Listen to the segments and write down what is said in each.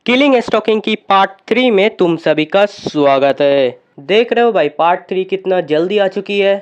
Killing stocking की part 3 में तुम सभी का स्वागत है। देख रहे हो भाई, पार्ट 3 कितना जल्दी आ चुकी है।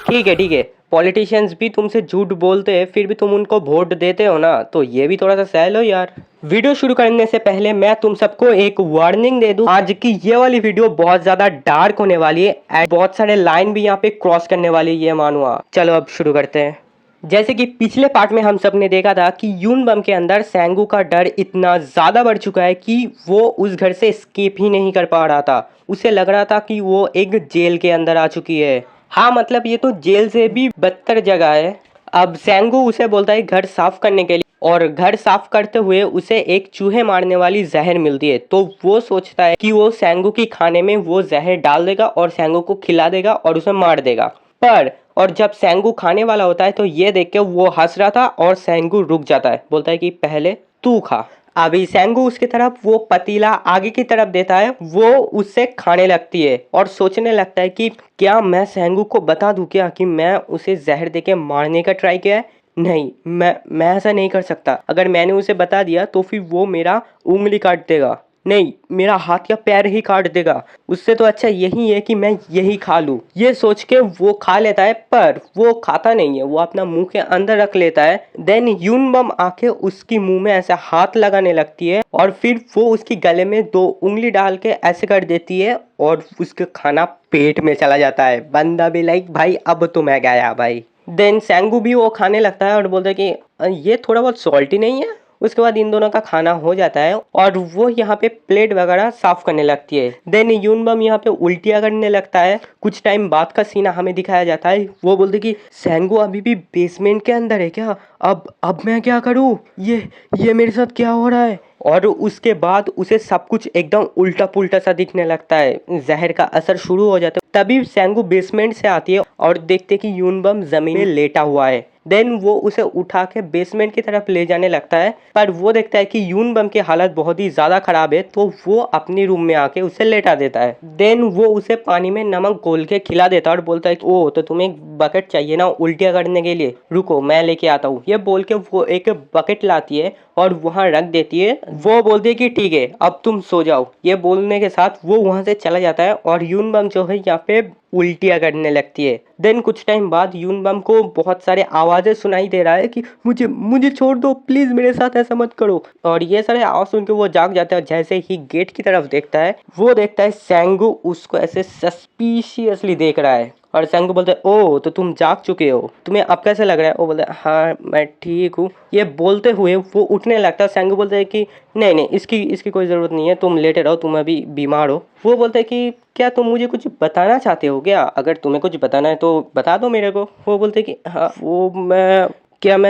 ठीक है, पॉलिटिशियंस भी तुमसे झूठ बोलते हैं फिर भी तुम उनको वोट देते हो ना, तो ये भी थोड़ा सा सहल हो यार। वीडियो शुरू करने से पहले मैं तुम सबको एक वार्निंग दे दूं, आज की ये वाली वीडियो बहुत ज्यादा डार्क होने वाली है एंड बहुत सारे लाइन भी यहाँ पे क्रॉस करने वाली है, ये मानो। चलो अब शुरू करते हैं। जैसे कि पिछले पार्ट में हम सब ने देखा था कि यून बम के अंदर सेंगू का डर इतना ज़्यादा बढ़ चुका है कि वो उस घर से एस्केप ही नहीं कर पा रहा था। उसे लग रहा था कि वो एक जेल के अंदर आ चुकी है। हाँ मतलब ये तो जेल से भी बदतर जगह है। अब सेंगू उसे बोलता है घर साफ करने के लिए, और घर साफ करते हुए उसे एक चूहे मारने वाली जहर मिलती है। तो वो सोचता है कि वो सेंगू की खाने में वो जहर डाल देगा और सेंगू को खिला देगा और उसे मार देगा। पर और जब सेंगू खाने वाला होता है तो ये देख के वो हंस रहा था और सेंगू रुक जाता है, बोलता है कि पहले तू खा। अभी सेंगू उसकी तरफ वो पतीला आगे की तरफ देता है, वो उससे खाने लगती है और सोचने लगता है कि क्या मैं सेंगू को बता दूं क्या कि मैं उसे जहर देके मारने का ट्राई किया है। नहीं, मैं ऐसा नहीं कर सकता। अगर मैंने उसे बता दिया तो फिर वो मेरा उंगली काट देगा, नहीं मेरा हाथ या पैर ही काट देगा। उससे तो अच्छा यही है कि मैं यही खा लूं। ये सोच के वो खा लेता है, पर वो खाता नहीं है, वो अपना मुंह के अंदर रख लेता है। देन यूनबम आके उसकी मुंह में ऐसे हाथ लगाने लगती है और फिर वो उसकी गले में 2 उंगली डाल के ऐसे कर देती है और उसका खाना पेट में चला जाता है। बंदा भी लाइक भाई अब तो मैं गया भाई। देन सेंगू भी वो खाने लगता है और बोलता है कि ये थोड़ा बहुत सॉल्टी नहीं है। उसके बाद इन दोनों का खाना हो जाता है और वो यहाँ पे प्लेट वगैरह साफ करने लगती है। देन यूनबम यहाँ पे उल्टियाँ करने लगता है। कुछ टाइम बाद का सीन हमें दिखाया जाता है। वो बोलते कि सेंगू अभी भी बेसमेंट के अंदर है क्या? अब मैं क्या करूँ? ये मेरे साथ क्या हो रहा है? और उसके बाद उसे सब कुछ एकदम उल्टा पुल्टा सा दिखने लगता है, जहर का असर शुरू हो जाता है। तभी सेंगू बेसमेंट से आती है और देखते कि यूनबम जमीन में लेटा हुआ है। देन वो उसे उठा के बेसमेंट की तरफ ले जाने लगता है, पर वो देखता है कि यूनबम की हालत बहुत ही ज़्यादा ख़राब है, तो वो अपनी रूम में आके उसे लेटा देता है। देन वो उसे पानी में नमक घोल के खिला देता है और बोलता है कि ओ तो तुम्हें एक बकेट चाहिए ना उल्टियाँ करने के लिए, रुको मैं लेके आता हूँ। ये बोल के वो एक बकेट लाती है और वहाँ रख देती है। वो बोलती है कि ठीक है अब तुम सो जाओ। ये बोलने के साथ वो वहाँ से चला जाता है और यूनबम जो है यहाँ पे उल्टियाँ करने लगती है। देन कुछ टाइम बाद यूनबम को बहुत सारे आवाज़ें सुनाई दे रहा है कि मुझे मुझे छोड़ दो प्लीज़, मेरे साथ ऐसा मत करो। और ये सारे आवाज़ सुन के वो जाग जाता है। जैसे ही गेट की तरफ देखता है, वो देखता है सेंगू उसको ऐसे सस्पिशियसली देख रहा है। और सेंगू बोलता है ओ तो तुम जाग चुके हो, तुम्हें अब कैसे लग रहा है? वो बोलता है हाँ मैं ठीक हूँ। ये बोलते हुए वो उठने लगता है। सेंगू बोलता है कि नहीं इसकी कोई ज़रूरत नहीं है, तुम लेटे रहो, तुम अभी बीमार हो। वो बोलता है कि क्या तुम मुझे कुछ बताना चाहते हो क्या? अगर तुम्हें कुछ बताना है तो बता दो मेरे को। वो बोलते हैं कि हाँ वो मैं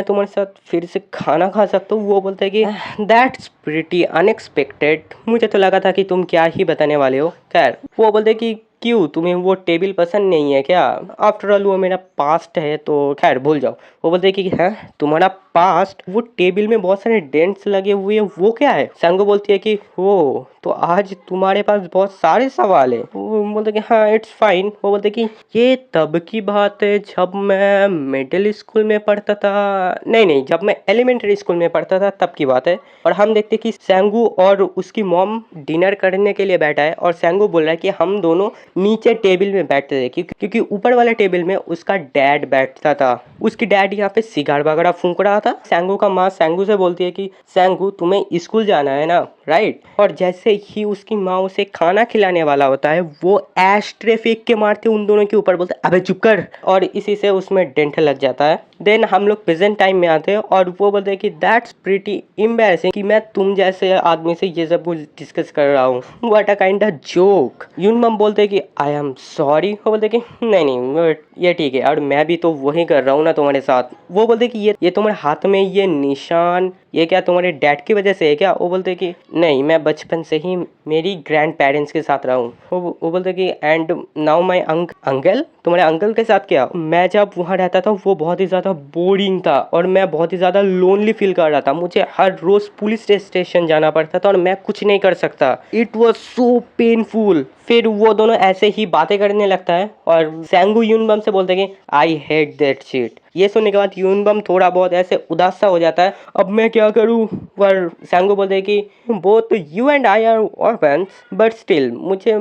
तुम्हारे साथ फिर से खाना खा सकता हूँ? वो बोलता है कि दैट्स प्रिटी अनएक्सपेक्टेड, मुझे तो लगा था कि तुम क्या ही बताने वाले हो। खैर वो बोलते हैं कि क्यों, तुम्हें वो टेबल पसंद नहीं है क्या? आफ्टर ऑल वो मेरा पास्ट है, तो खैर भूल जाओ। वो बोलते हैं कि हाँ तुम्हारा पास्ट, वो टेबल में बहुत सारे डेंट्स लगे हुए हैं वो क्या है? संगो बोलती है कि वो तो आज तुम्हारे पास बहुत सारे सवाल है। वो बोलते कि हाँ इट्स फाइन। वो बोलते कि ये तब की बात है जब मैं मिडिल स्कूल में पढ़ता था, नहीं जब मैं एलिमेंट्री स्कूल में पढ़ता था तब की बात है। और हम देखते कि सेंगू और उसकी मॉम डिनर करने के लिए बैठा है और सेंगू बोल रहा है कि हम दोनों नीचे टेबल में बैठते थे क्योंकि ऊपर वाले टेबल में उसका डैड बैठता था। उसकी डैड यहाँ पे सिगार वगैरह फूंक रहा था। सेंगू का माँ सेंगू से बोलती है कि सेंगू तुम्हें स्कूल जाना है ना, राइट? और जैसे ही उसकी माँ उसे खाना खिलाने वाला होता है, वो एस्ट्रे फेंक के मारते उन दोनों के ऊपर, बोलते अबे चुप कर, और इसी से उसमें डेंट लग जाता है। देन हम लोग प्रेजेंट टाइम में आते हैं और वो बोलते हैं कि दैट्स प्रीटी एम्बैरेसिंग कि मैं तुम जैसे आदमी से ये सब कुछ डिस्कस कर रहा हूँ, what a kind of joke. यूनबम बोलते हैं कि आई एम सॉरी। वो बोलते हैं कि नहीं ये ठीक है, और मैं भी तो वही कर रहा हूँ ना तुम्हारे साथ। वो बोलते हैं कि ये तुम्हारे हाथ में ये निशान, ये क्या तुम्हारे डैड की वजह से है क्या? वो बोलते हैं कि नहीं मैं बचपन से ही मेरी ग्रैंड पेरेंट्स के साथ रहा हूँ। वो बोलते हैं कि एंड नाउ माई अंकल, तुम्हारे अंकल के साथ क्या? मैं जब वहाँ रहता था वो बहुत ही ज़्यादा बोरिंग था और मैं बहुत ही ज़्यादा लोनली फील कर रहा था। मुझे हर रोज़ पुलिस स्टेशन जाना पड़ता था और मैं कुछ नहीं कर सकता। It was so painful. फिर वो दोनों ऐसे ही बातें करने लगता है और सेंगू यूनबम से बोलते हैं कि आई हेट दैट शिट, ये सुनने के बाद यूनबम थोड़ा बहुत ऐसे उदास सा हो जाता है। अब मैं क्या करूं? पर सांगू बोलते हैं कि both you and I R orphans but still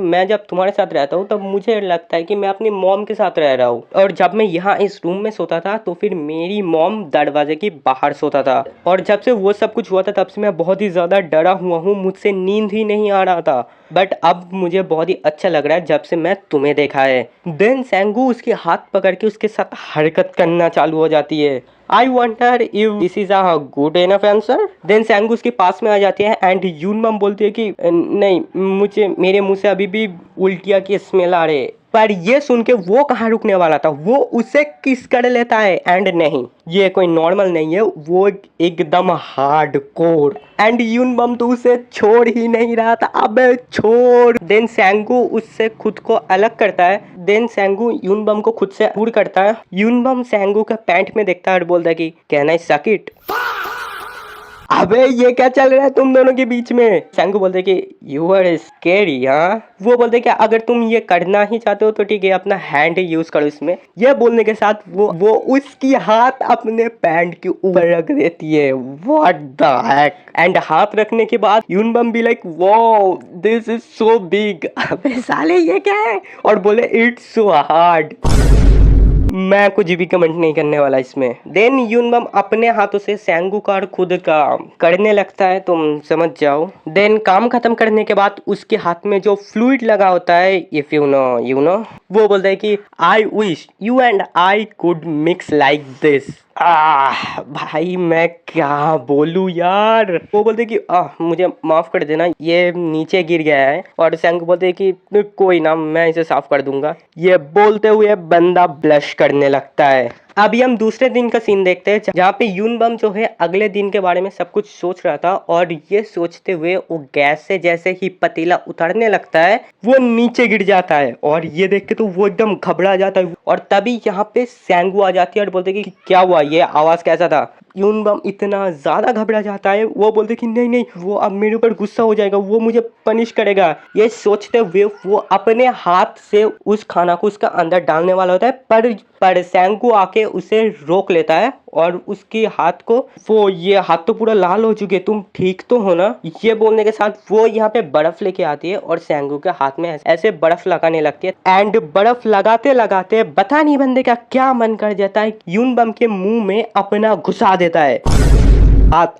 मैं जब तुम्हारे साथ रहता हूँ तब मुझे लगता है कि मैं अपनी मॉम के साथ रह रहा हूँ, और जब मैं यहाँ इस रूम में सोता था तो फिर मेरी मॉम दरवाजे के बाहर सोता था, और जब से वो सब कुछ हुआ था तब से मैं बहुत ही ज़्यादा डरा हुआ हूँ, मुझसे नींद ही नहीं आ रहा था। बट अब मुझे बहुत ही अच्छा लग रहा है जब से मैं तुम्हें देखा है। देन सैंगू उसके हाथ पकड़ के उसके साथ हरकत करना चालू हो जाती है। I wonder if this is a good enough answer. Then सैंगू उसके पास में आ जाती है एंड यूनबम बोलती है कि नहीं, मुझे मेरे मुंह से अभी भी उल्टिया की स्मेल आ रही है। पर ये सुन के वो कहाँ रुकने वाला था, वो उसे किस कर लेता है। एंड नहीं, ये कोई नॉर्मल नहीं है, वो एकदम हार्ड कोर। एंड यूनबम तो उसे छोड़ ही नहीं रहा था। अबे छोड़। देन सैंगू उससे खुद को अलग करता है। देन सैंगू यूनबम को खुद से दूर करता है। यूनबम सैंगू का पैंट में देखता है और बोलता है कि कैन आई सक इट। अबे ये क्या चल रहा है तुम दोनों के बीच में? सैंगू बोलते कि यू आर स्केरी। हाँ, वो बोलते कि अगर तुम ये करना ही चाहते हो तो ठीक है, अपना हैंड यूज करो इसमें। ये बोलने के साथ वो उसकी हाथ अपने पैंट के ऊपर रख देती है। What the heck. एंड हाथ रखने के बाद यूनबम भी like wow this is so big. अबे साले ये क्या है? और बोले इट्स सो हार्ड। मैं कुछ भी कमेंट नहीं करने वाला इसमें। देन यूनबम अपने हाथों से सैंगू का और खुद का करने लगता है, तुम समझ जाओ। देन काम खत्म करने के बाद उसके हाथ में जो फ्लूइड लगा होता है, इफ यू नो वो बोलता है कि I wish you and I could mix like this. भाई मैं क्या बोलूं यार। वो बोलते कि मुझे माफ कर देना, ये नीचे गिर गया है। और सैंगू बोलते कि कोई ना, मैं इसे साफ कर दूंगा। ये बोलते हुए बंदा ब्लश करने लगता है। अभी हम दूसरे दिन का सीन देखते हैं जहाँ पे यूनबम जो है अगले दिन के बारे में सब कुछ सोच रहा था, और ये सोचते हुए वो गैस से जैसे ही पतीला उतरने लगता है वो नीचे गिर जाता है। और ये देख के तो वो एकदम घबरा जाता है। और तभी यहाँ पे सैंगू आ जाती है और बोलते कि क्या हुआ, ये आवाज कैसा था? यूनबम इतना ज्यादा घबरा जाता है, वो बोलते कि नहीं नहीं, वो अब मेरे ऊपर गुस्सा हो जाएगा, वो मुझे पनिश करेगा। ये सोचते हुए वो अपने हाथ से उस खाना को उसका अंदर डालने वाला होता है, पर सैंगू आके उसे रोक लेता है और उसके हाथ को, वो ये हाथ तो पूरा लाल हो चुके, तुम ठीक तो हो ना? ये बोलने के साथ वो यहाँ पे बर्फ लेके आती है और सैंगू के हाथ में ऐसे बर्फ लगाने लगती है। एंड बर्फ लगाते लगाते पता नहीं बंदे का क्या मन कर जाता है, यूनबम के मुंह में अपना घुसा देता है।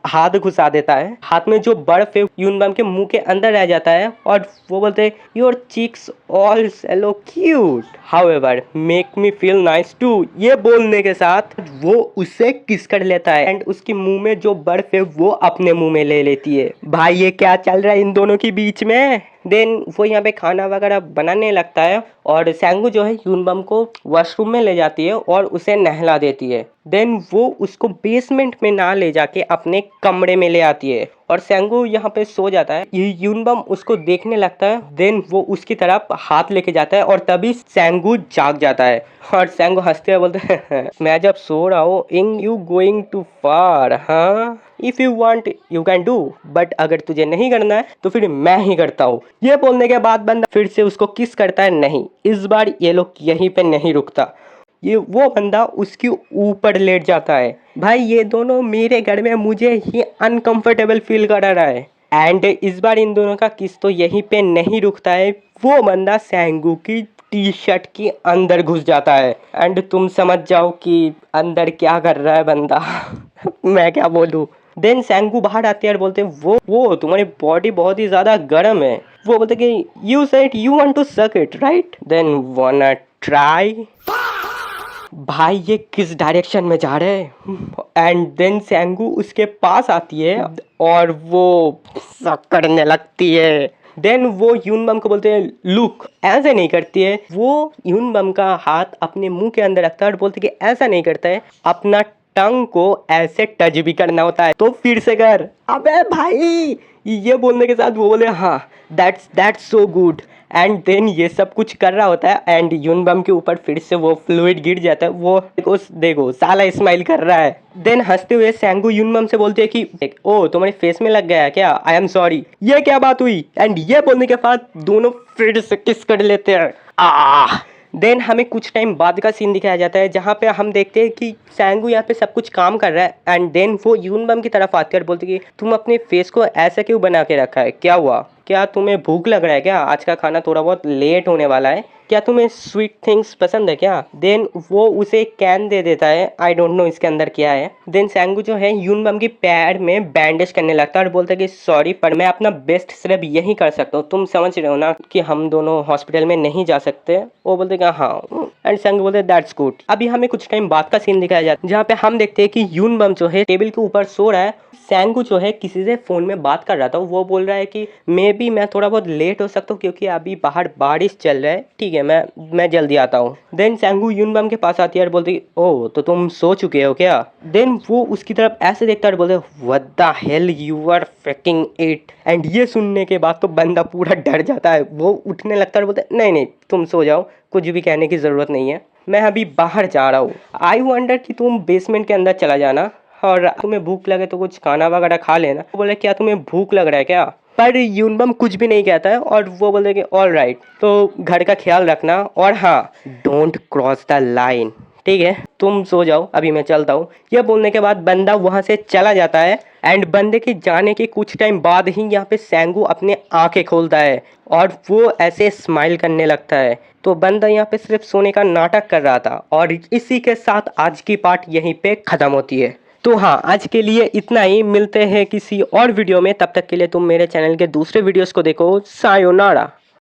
हाथ घुसा देता है। हाथ में जो बर्फ है यूनबम के मुंह के अंदर रह जाता है। और वो बोलते हैं your cheeks all so cute however make me feel nice too. ये बोलने के साथ वो उसे किस कर लेता है एंड उसके मुंह में जो बर्फ है वो अपने मुंह में ले लेती है। भाई ये क्या चल रहा है इन दोनों के बीच में? देन वो यहाँ पे खाना वगैरह बनाने लगता है और सैंगू जो है यूनबम को वॉशरूम में ले जाती है और उसे नहला देती है। देन वो उसको बेसमेंट में ना ले जाके अपने कमरे में ले आती है और सैंगू यहाँ पे सो जाता है। यूनबम उसको देखने लगता है। देन वो उसकी तरफ हाथ लेके जाता है और तभी सैंगू जाग जाता है और सैंगू हंसते हुए बोलते हैं मैं जब सो रहा हूँ इन यू गोइंग टू फार। हाँ, if you want you can do, but अगर तुझे नहीं करना है तो फिर मैं ही करता हूँ। ये बोलने के बाद बंदा फिर से उसको किस करता है। नहीं, इस बार ये लोग यहीं पे नहीं रुकता, ये वो बंदा उसके ऊपर लेट जाता है। भाई ये दोनों मेरे घर में मुझे ही अनकंफर्टेबल फील करा रहा है। एंड इस बार इन दोनों का किस तो यहीं पे नहीं रुकता है, वो बंदा सैंगू की टी शर्ट के अंदर घुस जाता है। एंड तुम समझ जाओ कि अंदर क्या कर रहा है बंदा। मैं क्या बोलूँ। देन सैंगू बाहर आते हैं और बोलते वो तुम्हारी बॉडी बहुत ही ज्यादा गर्म है। वो बोलते कि you said you want to suck it right, then wanna try. भाई ये किस डायरेक्शन में जा रहे हैं। एंड देन सैंगू उसके पास आती है और वो सक करने लगती है। देन वो यूनबम को बोलते हैं लुक, ऐसे नहीं करती है। वो यूनबम का हाथ अपने मुंह के अंदर रखता है और बोलते कि ऐसा नहीं करता है, अपना टंग को ऐसे टच भी करना होता है, तो फिर से कर। अबे भाई ये बोलने के साथ वो बोले हाँ that's so good. And then ये सब कुछ कर रहा होता है एंड यूनबम के ऊपर फिर से वो फ्लूइड गिर जाता है। वो देखो साला स्माइल कर रहा है। देन हंसते हुए सैंगू यूनबम से बोलते है कि ओ तुम्हारे फेस में लग गया है क्या, आई एम सॉरी। ये क्या बात हुई। एंड ये बोलने के बाद दोनों फिर से किस कर लेते हैं। देन हमें कुछ टाइम बाद का सीन दिखाया जाता है जहाँ पे हम देखते हैं कि सैंगू यहाँ पे सब कुछ काम कर रहा है एंड देन वो यूनबम की तरफ आती है और बोलती है कि तुम अपने फेस को ऐसा क्यों बना के रखा है, क्या हुआ, क्या तुम्हें भूख लग रहा है क्या, आज का खाना थोड़ा बहुत लेट होने वाला है, क्या तुम्हें स्वीट थिंग्स पसंद है क्या। देन वो उसे कैन दे देता है, आई डोंट नो इसके अंदर क्या है। देन सैंगू जो है यूनबम की पैर में बैंडेज करने लगता है और बोलता है कि सॉरी पर मैं अपना बेस्ट सिर्फ यही कर सकता हूँ, तुम समझ रहे हो ना कि हम दोनों हॉस्पिटल में नहीं जा सकते। वो बोलते हैं हाँ एंड सैंगू बोलते हैं दैट्स गुड। अभी हमें कुछ टाइम बाद का सीन दिखाया जाता है जहाँ पे हम देखते हैं कि यूनबम जो है टेबल के ऊपर सो रहा है, सैंगू जो है किसी से फोन में बात कर रहा था, वो बोल रहा है कि मे बी मैं थोड़ा बहुत लेट हो सकता हूँ क्योंकि अभी बाहर बारिश चल रहा है, ठीक है मैं जल्दी आता हूँ। देन सैंगू यूनबम के पास आती है और बोलती है ओह तो तुम सो चुके हो क्या। देन वो उसकी तरफ ऐसे देखता है और बोलते what the hell you are fucking it. And ये सुनने के बाद तो बंदा पूरा डर जाता है, वो उठने लगता है और बोलता है नहीं नहीं तुम सो जाओ, कुछ भी कहने की ज़रूरत नहीं है, मैं अभी बाहर जा रहा हूँ। आई वंडर कि तुम बेसमेंट के अंदर चला जाना और तुम्हें भूख लगे तो कुछ खाना वगैरह खा लेना। वो बोले क्या तुम्हें भूख लग रहा है क्या, पर यूनबम कुछ भी नहीं कहता है और वो बोलते कि ऑल राइट तो घर का ख्याल रखना और हाँ डोंट क्रॉस द लाइन, ठीक है तुम सो जाओ अभी मैं चलता हूँ। यह बोलने के बाद बंदा वहाँ से चला जाता है एंड बंदे के जाने के कुछ टाइम बाद ही यहाँ पे सैंगू अपने आंखें खोलता है और वो ऐसे स्माइल करने लगता है। तो बंदा यहाँ पे सिर्फ सोने का नाटक कर रहा था और इसी के साथ आज की पार्ट यहीं पे ख़त्म होती है। तो हाँ आज के लिए इतना ही, मिलते हैं किसी और वीडियो में, तब तक के लिए तुम मेरे चैनल के दूसरे वीडियोस को देखो। सायोनारा।